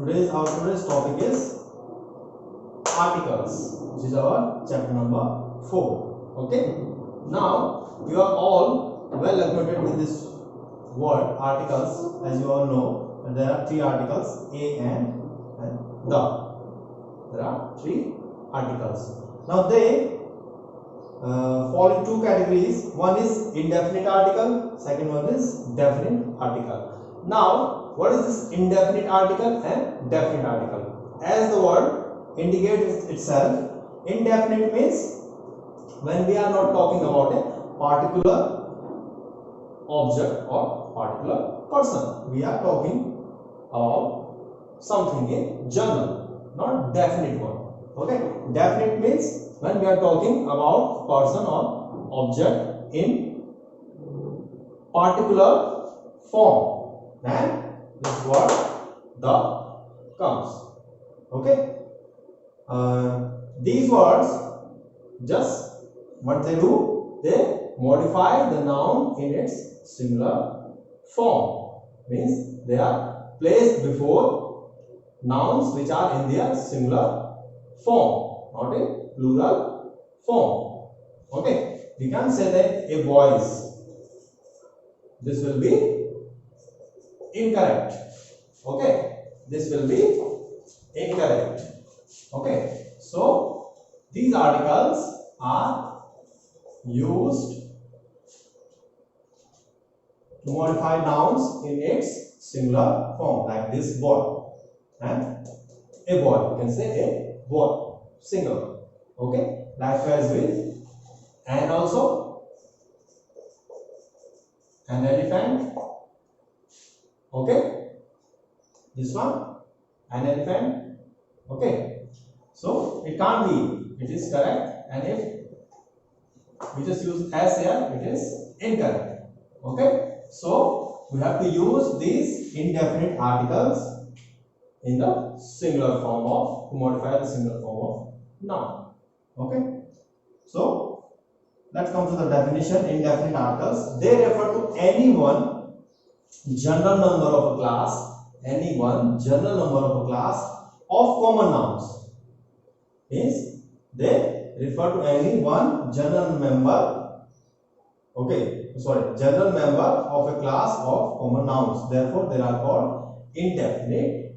today's topic is articles, which is our chapter number 4. Okay. Now you are all well acquainted with this word articles, as you all know. And there are three articles, a and the. There are three articles. Now they fall in two categories. One is indefinite article, second one is definite article. Now what is this indefinite article and definite article? As the word indicates itself, indefinite means when we are not talking about a particular object or particular person, we are talking about something in general, not definite one. Okay, definite means when we are talking about person or object in particular form, then this word the comes. Okay, these words, just what they do, they modify the noun in its singular form. Means they are placed before nouns which are in their singular form, not in plural form. Okay, we can say that a boys. This will be incorrect. Okay, this will be incorrect. Okay, so these articles are used to modify nouns in its singular form, like this boy and a boy. You can say a boy, single. Okay, likewise with and also an elephant. Okay, this one, an elephant. Okay, so it can't be, it is correct, and if we just use as here, it is incorrect. Okay, so we have to use these indefinite articles in the singular form of, to modify the singular form of noun. Okay, so let's come to the definition. Indefinite articles, they refer to any one general number of a class, any one general number of a class of common nouns. Means they refer to any one general member, general member of a class of common nouns. Therefore they are called indefinite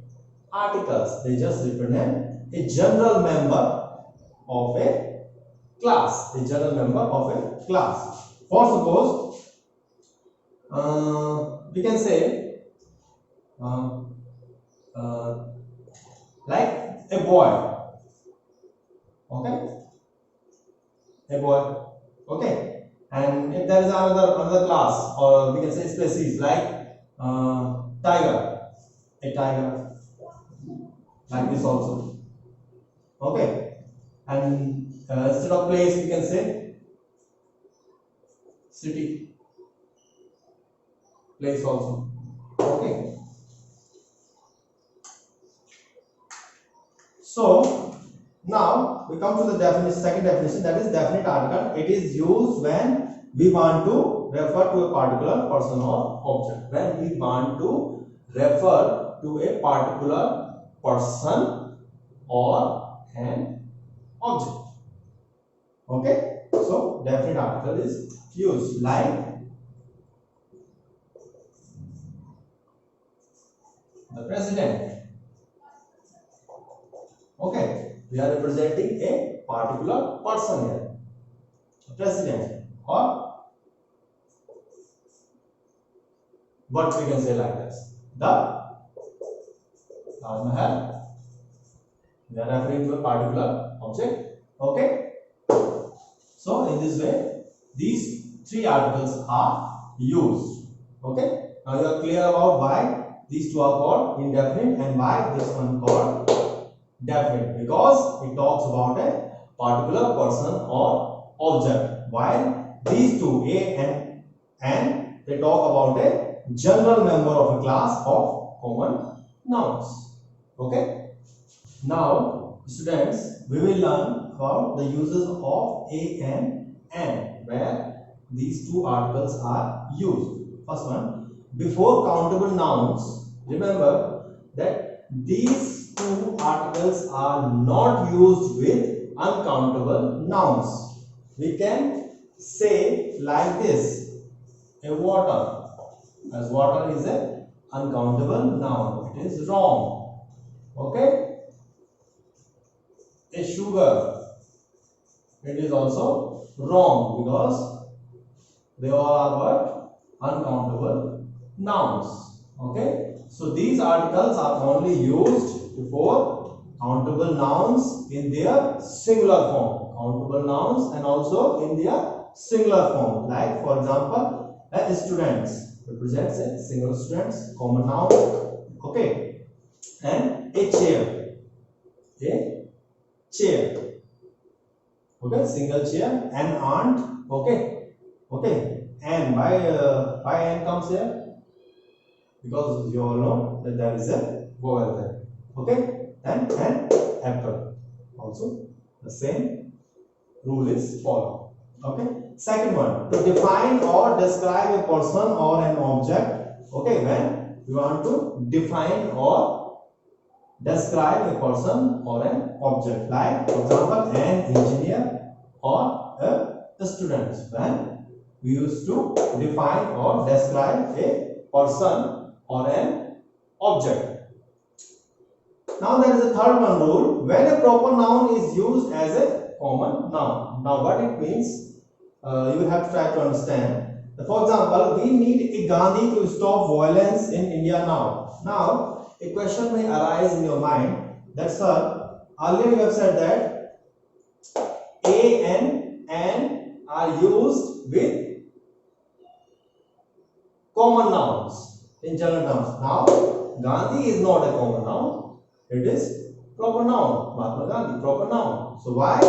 articles. They just represent a general member of a class, a general member of a class. For suppose we can say like a boy. Okay, a boy. Okay, and if there is another class, or we can say species, like tiger, a tiger, like this also. Okay, and instead of place we can say city, place also. Okay, so now we come to the definition, second definition, that is definite article. It is used when we want to refer to a particular person or object. When we want to refer to a particular person or an object. Okay, so definite article is used, like the president. Okay, we are representing a particular person here, president, or what we can say like this, the Taj Mahal. We are referring to a particular object. Okay, so in this way these three articles are used. Okay, now you are clear about why these two are called indefinite and why this one called definite, because it talks about a particular person or object, while these two, a and they talk about a general member of a class of common nouns. Okay, now students, we will learn about the uses of a and, where these two articles are used. First one, before countable nouns, remember that these two articles are not used with uncountable nouns. We can say like this: a water, as water is a uncountable noun, it is wrong. Okay, a sugar, it is also wrong because they all are what? Uncountable nouns. Okay, so these articles are only used before countable nouns in their singular form. Countable nouns and also in their singular form. Like for example, a students represents a single students, common noun. Okay, and a chair, a chair. Okay, single chair. An aunt. Okay, okay. And why n comes here? Because you all know that there is a vowel there. Okay, and an apple. Also, the same rule is followed. Okay. Second one, to define or describe a person or an object. Okay, when you want to define or describe a person or an object, like for example, an engineer or a student. When we used to define or describe a person or an object. Now there is a third one rule: when a proper noun is used as a common noun. Now what it means, you will have to try to understand. For example, we need a Gandhi to stop violence in India now. Now a question may arise in your mind that, sir, earlier you have said that a and an are used with common nouns in general terms. Now Gandhi is not a common noun, it is proper noun. Mahatma Gandhi, proper noun. So why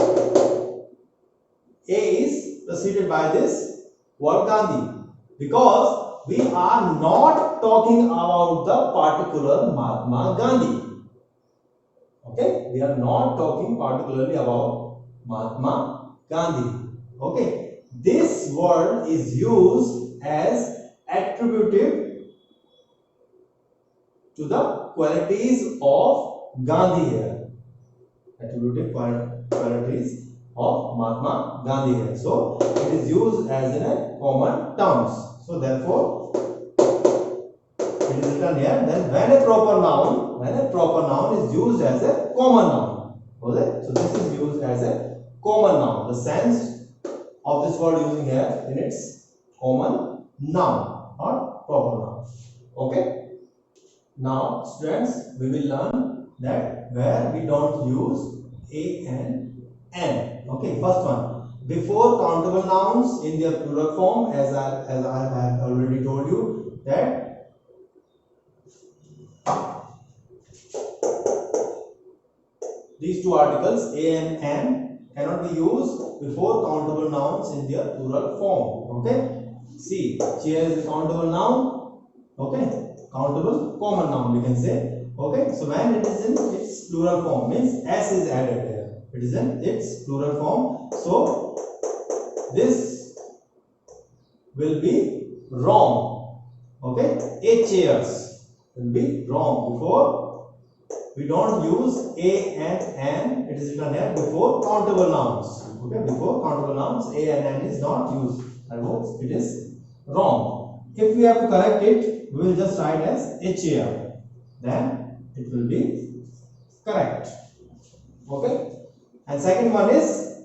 a is preceded by this word Gandhi? Because we are not talking about the particular Mahatma Gandhi. Okay, we are not talking particularly about Mahatma Gandhi. Okay, this word is used as attributive to the qualities of Gandhi here. Attributive qualities of Mahatma Gandhi here. So it is used as in a common terms. So therefore it is written here. Then when a proper noun is used as a common noun. Okay? So this is used as a common noun. The sense of this word using here in its common noun or proper noun. Okay. Now students, we will learn that where we don't use a and n. Okay, first one, before countable nouns in their plural form, as I have already told you that these two articles a and n cannot be used before countable nouns in their plural form. Okay, see, chair is a countable noun. Okay, countable common noun we can say. Okay, so when it is in its plural form, means s is added here. It is in its plural form. So this will be wrong. Okay, a chairs will be wrong before we don't use a and n. It is written here before countable nouns. Okay, before countable nouns, a and n is not used. Otherwise, it is wrong. If we have to correct it, we will just write as a chair. Then it will be correct. Okay. And second one is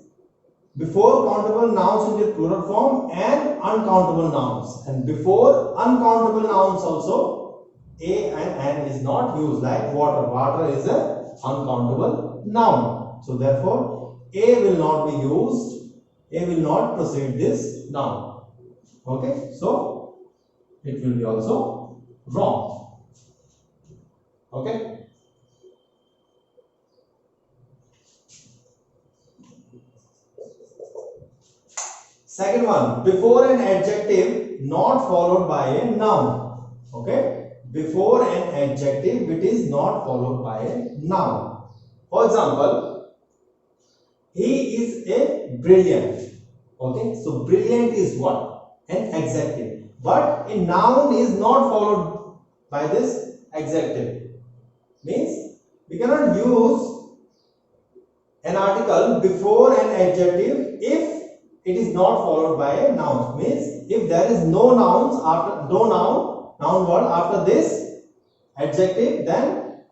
before countable nouns in their plural form and uncountable nouns. And before uncountable nouns also, a and n is not used, like water. Water is a uncountable noun. So therefore, a will not be used. A will not precede this noun. Okay. So it will be also wrong. Okay. Second one, before an adjective not followed by a noun. Okay, before an adjective it is not followed by a noun. For example, he is a brilliant. Okay, so brilliant is what? An adjective. But a noun is not followed by this adjective. Means we cannot use an article before an adjective if it is not followed by a noun. Means if there is no nouns after noun word after this adjective, then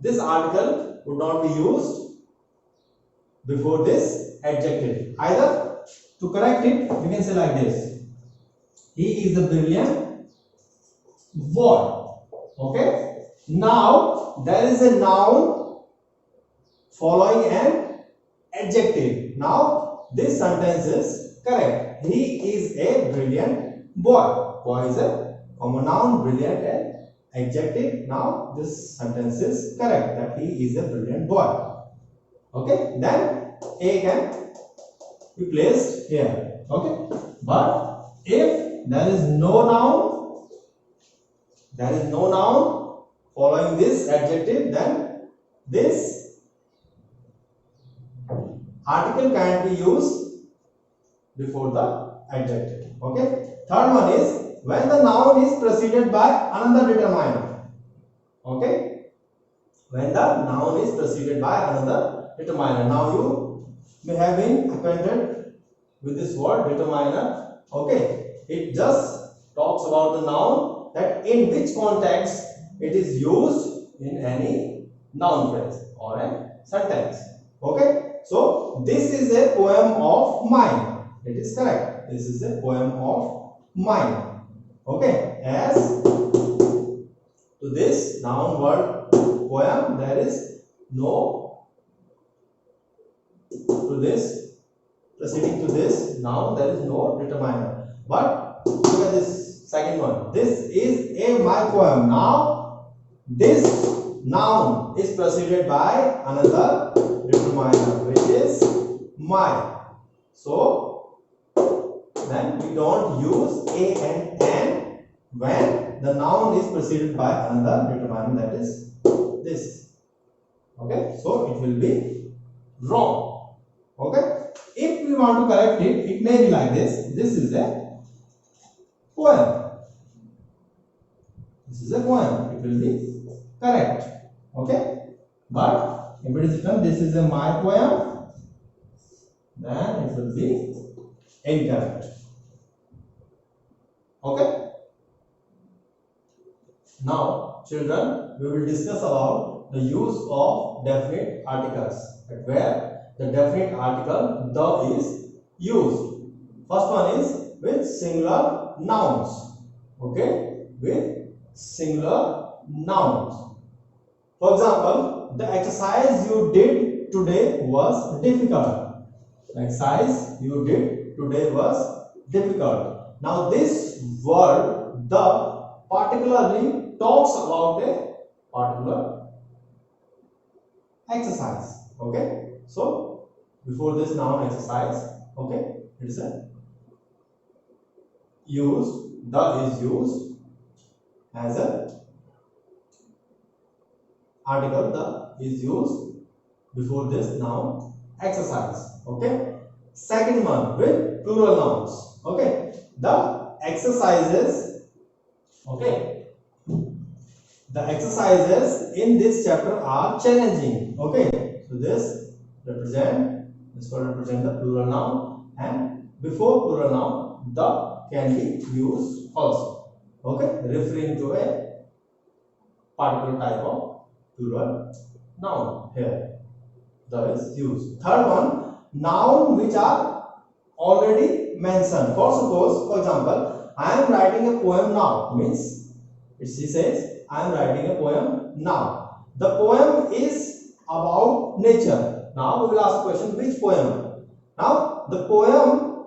this article would not be used before this adjective. Either to correct it, you can say like this: he is a brilliant boy. Okay. Now there is a noun following an adjective. Now this sentence is correct. He is a brilliant boy. Boy is a common noun, brilliant an adjective. Now this sentence is correct, that he is a brilliant boy. Okay. Then A can be placed here. Okay. But if there is no noun following this adjective, then this article can be used before the adjective. Okay. Third one is when the noun is preceded by another determiner. Okay. When the noun is preceded by another determiner. Now you may have been acquainted with this word determiner. Okay. It just talks about the noun, that in which context it is used in any noun phrase or a sentence. Okay. So this is a poem of mine. It is correct. This is a poem of mine. Okay. As to this noun word poem, there is no, to this, proceeding to this noun, there is no determiner. But look at this second one. This is a my poem. Now this noun is preceded by another determiner, which is my. So then we don't use a and an when the noun is preceded by another determiner, that is this. Okay. So it will be wrong. Okay. If we want to correct it, it may be like this: this is a poem. This is a poem. It will be correct. Okay. But if it is written this is a my poem, then it will be incorrect. Okay. Now children, we will discuss about the use of definite articles, where the definite article the is used. First one is with singular nouns. Okay. With singular nouns. For example, the exercise you did today was difficult. The exercise you did today was difficult. Now this word the particularly talks about a particular exercise. Okay. So before this noun exercise, okay, it is a used, the is used as a article, the is used before this noun exercise. Okay. Second one with plural nouns. Okay. The exercises, okay, the exercises in this chapter are challenging. Okay. So this will represent the plural noun, and before plural noun the can be used also. Okay. Referring to a particular type of plural noun. Here the is used. Third one, noun which are already mentioned. For example, I am writing a poem now. Means she says I am writing a poem now. The poem is about nature. Now we will ask a question, which poem? Now the poem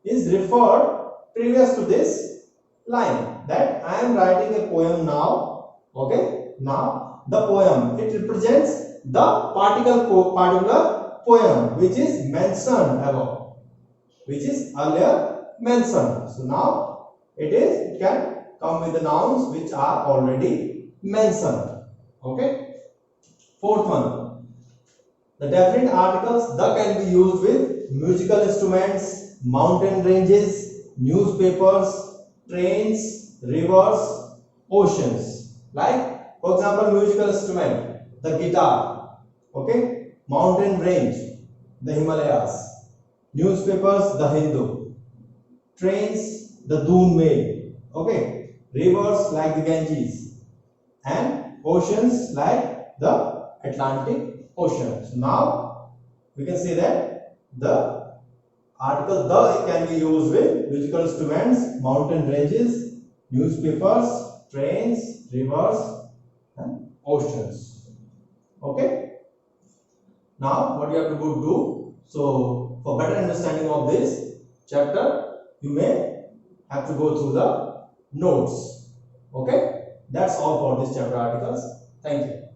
is referred previous to this line, that I am writing a poem now. Okay. Now the poem, it represents the particular poem which is mentioned above, which is earlier mentioned. So now it can come with the nouns which are already mentioned. Okay. Fourth one, the definite articles the can be used with musical instruments, mountain ranges, newspapers, trains, rivers, oceans. Like For example, musical instrument, the guitar, okay, mountain range, the Himalayas, newspapers, the Hindu, trains, the Dune Mail, okay, rivers like the Ganges, and oceans like the Atlantic Ocean. So now we can say that the article the can be used with musical instruments, mountain ranges, newspapers, trains, rivers, and oceans. Okay. Now what you have to go do, so for better understanding of this chapter, you may have to go through the notes. Okay. That's all for this chapter articles. Thank you.